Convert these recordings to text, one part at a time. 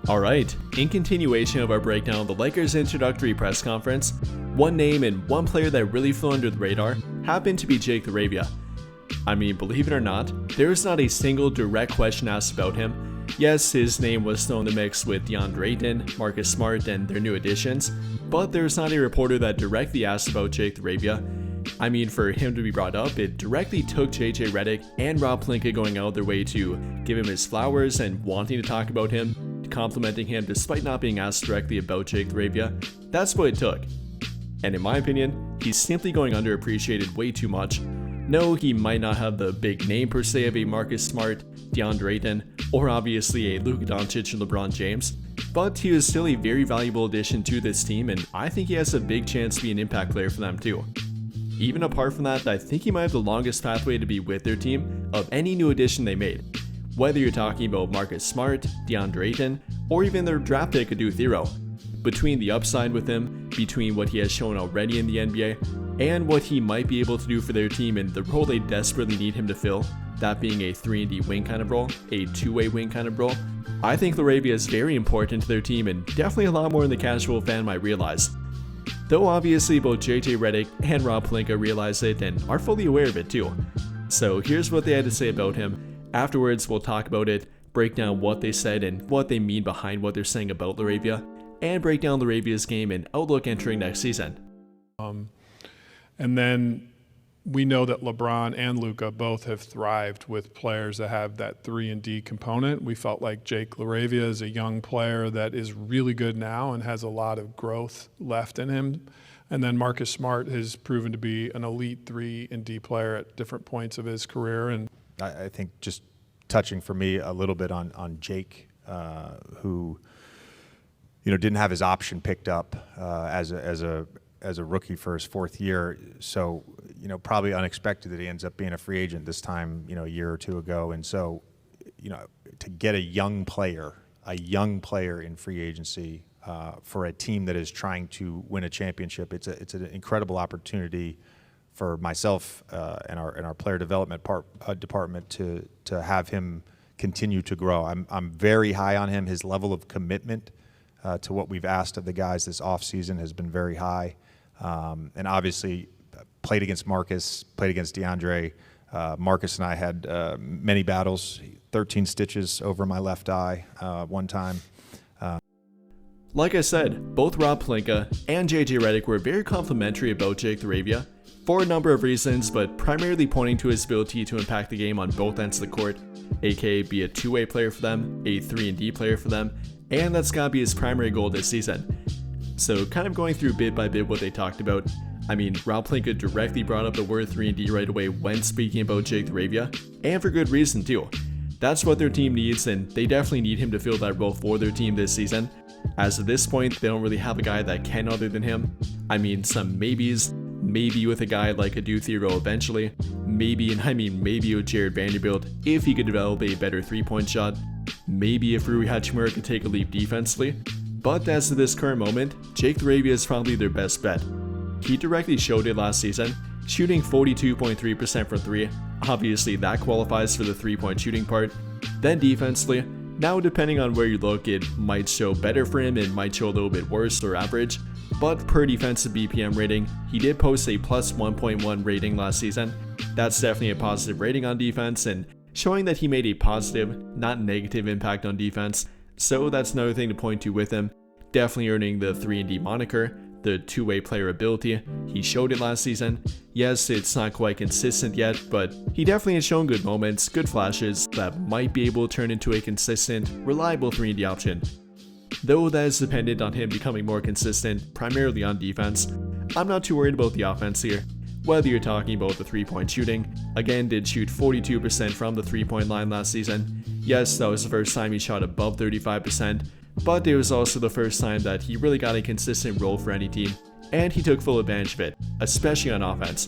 Alright, in continuation of our breakdown of the Lakers' introductory press conference, one name and one player that really flew under the radar happened to be Jake Laravia. I mean, believe it or not, there is not a single direct question asked about him. Yes, his name was still in the mix with DeAndre Ayton, Marcus Smart, and their new additions, but there's not a reporter that directly asked about Jake Laravia. I mean, for him to be brought up, it directly took JJ Redick and Rob Pelinka going out of their way to give him his flowers and wanting to talk about him, complimenting him despite not being asked directly about Jake Laravia. That's what it took. And in my opinion, he's simply going underappreciated way too much. No, he might not have the big name per se of a Marcus Smart, DeAndre Ayton, or obviously a Luka Doncic and LeBron James, but he is still a very valuable addition to this team, and I think he has a big chance to be an impact player for them too. Even apart from that, I think he might have the longest pathway to be with their team of any new addition they made. Whether you're talking about Marcus Smart, DeAndre Ayton, or even their draft pick Adu Thero. Between the upside with him, between what he has shown already in the NBA, and what he might be able to do for their team in the role they desperately need him to fill, that being a 3-and-D wing kind of role, a two-way wing kind of role, I think Laravia is very important to their team and definitely a lot more than the casual fan might realize. Though obviously both JJ Redick and Rob Pelinka realize it and are fully aware of it too. So here's what they had to say about him. Afterwards we'll talk about it, break down what they said and what they mean behind what they're saying about Laravia, and break down Laravia's game and outlook entering next season. And then we know that LeBron and Luka both have thrived with players that have that 3-and-D component. We felt like Jake Laravia is a young player that is really good now and has a lot of growth left in him. And then Marcus Smart has proven to be an elite 3-and-D player at different points of his career. And I think just touching for me a little bit on Jake, who didn't have his option picked up as a rookie for his fourth year, so probably unexpected that he ends up being a free agent this time, a year or two ago. And so, to get a young player in free agency for a team that is trying to win a championship, it's an incredible opportunity for myself and our player development department to have him continue to grow. I'm very high on him. His level of commitment to what we've asked of the guys this offseason has been very high. And obviously played against Marcus, played against DeAndre. Marcus and I had many battles, 13 stitches over my left eye one time. Like I said, both Rob Pelinka and JJ Redick were very complimentary about Jake Laravia for a number of reasons, but primarily pointing to his ability to impact the game on both ends of the court, aka be a two-way player for them, a 3-and-D player for them, and that's gotta be his primary goal this season. So kind of going through bit by bit what they talked about, I mean, Rob Pelinka directly brought up the word 3-and-D right away when speaking about Jake Laravia, and for good reason too. That's what their team needs, and they definitely need him to fill that role for their team this season. As of this point, they don't really have a guy that can other than him. I mean, some maybes, maybe with a guy like Adu Thero eventually, maybe with Jared Vanderbilt if he could develop a better three-point shot, maybe if Rui Hachimura could take a leap defensively. But as of this current moment, Jake Laravia is probably their best bet. He directly showed it last season, shooting 42.3% from 3. Obviously that qualifies for the 3-point shooting part. Then defensively, now depending on where you look, it might show better for him, it might show a little bit worse or average. But per defensive BPM rating, he did post a plus 1.1 rating last season. That's definitely a positive rating on defense and showing that he made a positive, not negative impact on defense. So that's another thing to point to with him. Definitely earning the 3-and-D moniker, the two-way player ability. He showed it last season. Yes, it's not quite consistent yet, but he definitely has shown good moments, good flashes that might be able to turn into a consistent, reliable 3-and-D option. Though that is dependent on him becoming more consistent, primarily on defense, I'm not too worried about the offense here. Whether you're talking about the 3-point shooting, again did shoot 42% from the 3-point line last season. Yes, that was the first time he shot above 35%, but it was also the first time that he really got a consistent role for any team, and he took full advantage of it, especially on offense.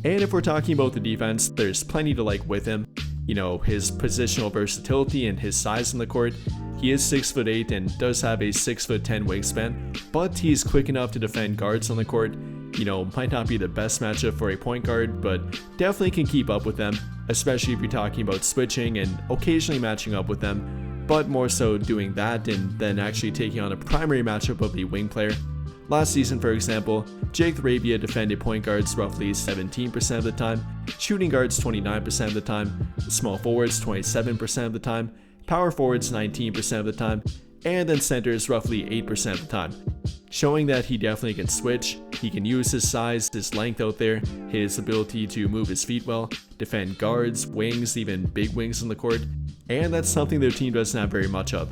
And if we're talking about the defense, there's plenty to like with him. His positional versatility and his size in the court. He is 6'8" and does have a 6'10" wingspan, but he's quick enough to defend guards on the court. Might not be the best matchup for a point guard, but definitely can keep up with them, especially if you're talking about switching and occasionally matching up with them. but more so doing that and then actually taking on a primary matchup of a wing player. Last season, for example, Jake Laravia defended point guards roughly 17% of the time, shooting guards 29% of the time, small forwards 27% of the time, power forwards 19% of the time, and then centers roughly 8% of the time. Showing that he definitely can switch, he can use his size, his length out there, his ability to move his feet well, defend guards, wings, even big wings on the court, and that's something their team doesn't have very much of.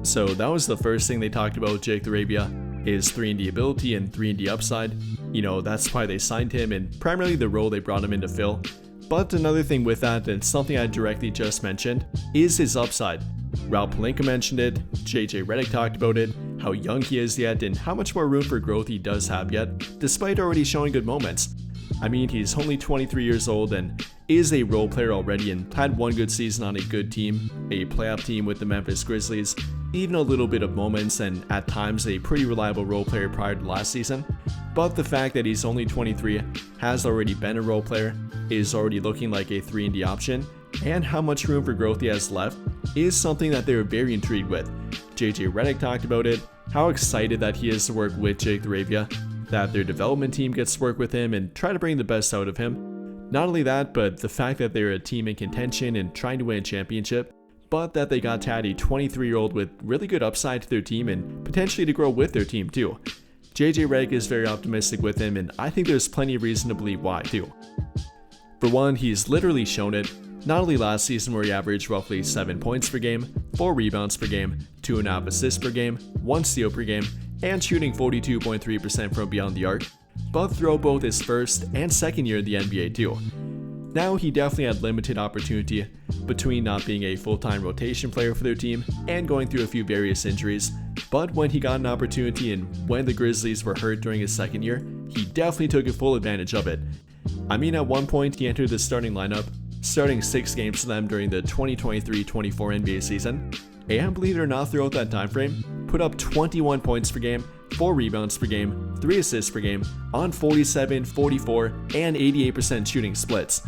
So that was the first thing they talked about with Jake Laravia, his 3-and-D ability and 3-and-D upside. You know, that's why they signed him and primarily the role they brought him in to fill. But another thing with that, and something I directly just mentioned, is his upside. Rob Pelinka mentioned it, JJ Redick talked about it, how young he is yet and how much more room for growth he does have yet, despite already showing good moments. I mean, he's only 23 years old and is a role player already and had one good season on a good team, a playoff team with the Memphis Grizzlies, even a little bit of moments and at times a pretty reliable role player prior to last season. But the fact that he's only 23, has already been a role player, is already looking like a 3-and-D option, and how much room for growth he has left is something that they were very intrigued with. JJ Redick talked about it, how excited that he is to work with Jake Laravia, that their development team gets to work with him and try to bring the best out of him. Not only that, but the fact that they're a team in contention and trying to win a championship, but that they got to add a 23-year-old with really good upside to their team and potentially to grow with their team too. JJ Redick is very optimistic with him and I think there's plenty of reason to believe why too. For one, he's literally shown it, not only last season where he averaged roughly 7 points per game, 4 rebounds per game, 2.5 assists per game, 1 steal per game, and shooting 42.3% from beyond the arc, but throughout both his first and second year in the NBA too. Now he definitely had limited opportunity between not being a full-time rotation player for their team and going through a few various injuries, but when he got an opportunity and when the Grizzlies were hurt during his second year, he definitely took full advantage of it. I mean, at one point he entered the starting lineup, starting 6 games for them during the 2023-24 NBA season, and believe it or not, throughout that time frame, put up 21 points per game, 4 rebounds per game, 3 assists per game, on 47, 44, and 88% shooting splits.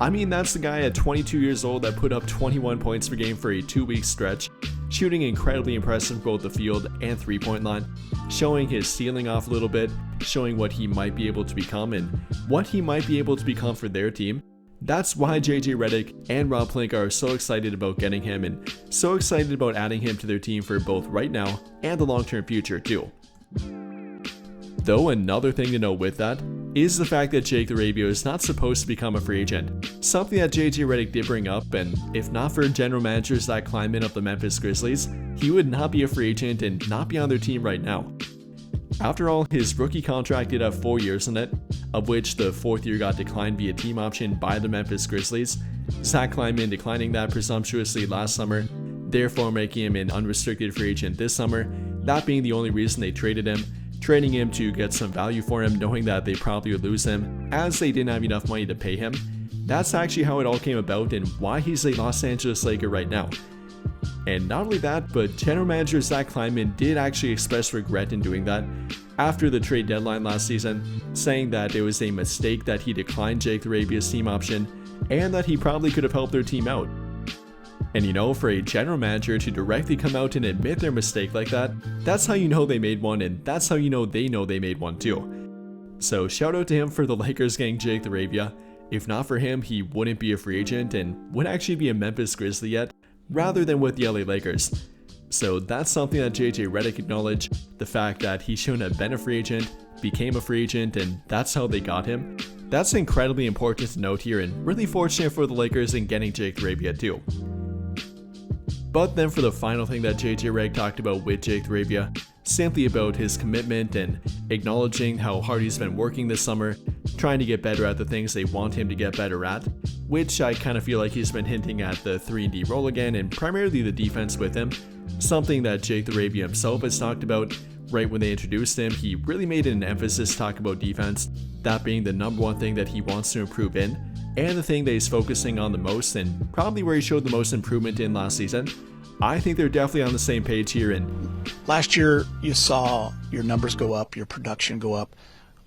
I mean, that's the guy at 22 years old that put up 21 points per game for a 2-week stretch, shooting incredibly impressive from both the field and 3-point line, showing his ceiling off a little bit, showing what he might be able to become and what he might be able to become for their team. That's why JJ Redick and Rob Pelinka are so excited about getting him and so excited about adding him to their team for both right now and the long-term future too. Though another thing to note with that is the fact that Jake Laravia is not supposed to become a free agent, something that JJ Redick did bring up, and if not for general manager Zach Kleiman of the Memphis Grizzlies, he would not be a free agent and not be on their team right now. After all, his rookie contract did have 4 years in it, of which the 4th year got declined via team option by the Memphis Grizzlies, Zach Kleiman declining that presumptuously last summer, therefore making him an unrestricted free agent this summer, that being the only reason they traded him, trading him to get some value for him knowing that they probably would lose him as they didn't have enough money to pay him. That's actually how it all came about and why he's a Los Angeles Laker right now. And not only that, but general manager Zach Kleiman did actually express regret in doing that after the trade deadline last season, saying that it was a mistake that he declined Jake Laravia's team option and that he probably could have helped their team out. And you know, for a general manager to directly come out and admit their mistake like that, that's how you know they made one and that's how you know they made one too. So shout out to him for the Lakers getting Jake Laravia. If not for him, he wouldn't be a free agent and would actually be a Memphis Grizzly yet, rather than with the LA Lakers. So that's something that JJ Redick acknowledged, the fact that he shouldn't have been a free agent, became a free agent, and that's how they got him. That's incredibly important to note here and really fortunate for the Lakers in getting Jake Laravia too. But then for the final thing that JJ Redick talked about with Jake Laravia, simply about his commitment and acknowledging how hard he's been working this summer, trying to get better at the things they want him to get better at, which I kind of feel like he's been hinting at the 3-and-D role again and primarily the defense with him, something that Jake Laravia himself has talked about. Right when they introduced him, he really made an emphasis to talk about defense, that being the number one thing that he wants to improve in, and the thing that he's focusing on the most and probably where he showed the most improvement in last season. I think they're definitely on the same page here. And last year you saw your numbers go up, your production go up,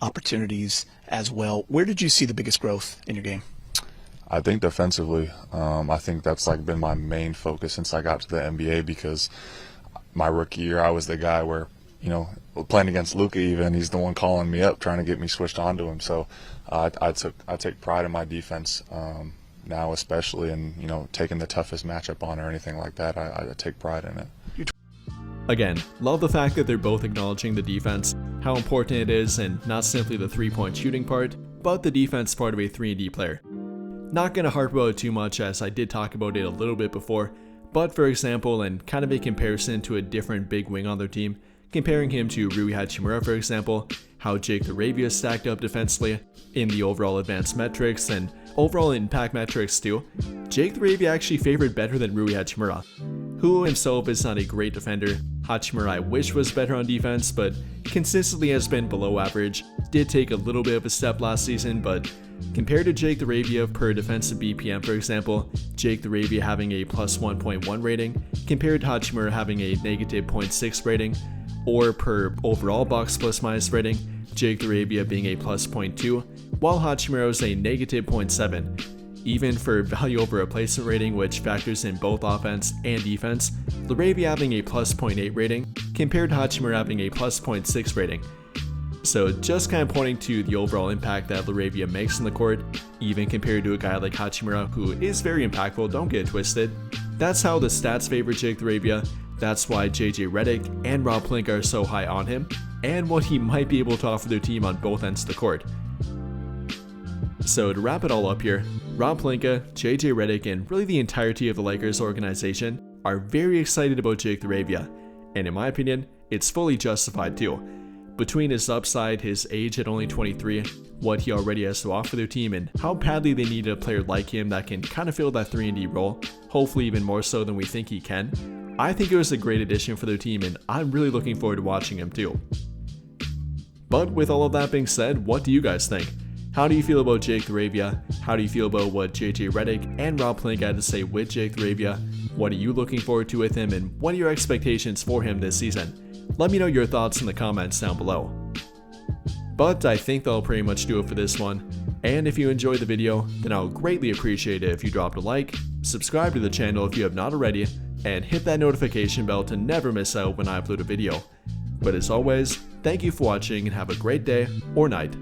opportunities as well. Where did you see the biggest growth in your game? I think defensively, I think that's like been my main focus since I got to the NBA, because my rookie year I was the guy where, you know, playing against Luka even, he's the one calling me up trying to get me switched onto him. So I take pride in my defense now, especially, and, you know, taking the toughest matchup on or anything like that. I take pride in it. Again, love the fact that they're both acknowledging the defense, how important it is, and not simply the 3-point shooting part, but the defense part of a 3-and-D player. Not gonna harp about it too much, as I did talk about it a little bit before, but for example, and kind of a comparison to a different big wing on their team, comparing him to Rui Hachimura for example, how Jake Laravia stacked up defensively in the overall advanced metrics and overall impact metrics too, Jake Laravia actually favored better than Rui Hachimura, who himself is not a great defender. Hachimura I wish was better on defense, but consistently has been below average. Did take a little bit of a step last season, but compared to Jake Laravia per defensive BPM for example, Jake Laravia having a plus 1.1 rating, compared to Hachimura having a negative 0.6 rating, or per overall box plus minus rating, Jake Laravia being a plus 0.2, while Hachimura is a negative 0.7. Even for value over replacement rating, which factors in both offense and defense, Laravia having a plus 0.8 rating, compared to Hachimura having a plus 0.6 rating. So just kind of pointing to the overall impact that Laravia makes on the court, even compared to a guy like Hachimura, who is very impactful, don't get it twisted. That's how the stats favor Jake Laravia. That's why JJ Redick and Rob Pelinka are so high on him, and what he might be able to offer their team on both ends of the court. So to wrap it all up here, Rob Pelinka, JJ Redick, and really the entirety of the Lakers organization are very excited about Jake Laravia, and in my opinion, it's fully justified too. Between his upside, his age at only 23, what he already has to offer their team, and how badly they needed a player like him that can kind of fill that 3-and-D role, hopefully even more so than we think he can, I think it was a great addition for their team, and I'm really looking forward to watching him too. But with all of that being said, what do you guys think? How do you feel about Jake Laravia? How do you feel about what JJ Redick and Rob Pelinka had to say with Jake Laravia? What are you looking forward to with him, and what are your expectations for him this season? Let me know your thoughts in the comments down below. But I think that'll pretty much do it for this one, and if you enjoyed the video, then I'll greatly appreciate it if you dropped a like, subscribe to the channel if you have not already, and hit that notification bell to never miss out when I upload a video. But as always, thank you for watching and have a great day or night.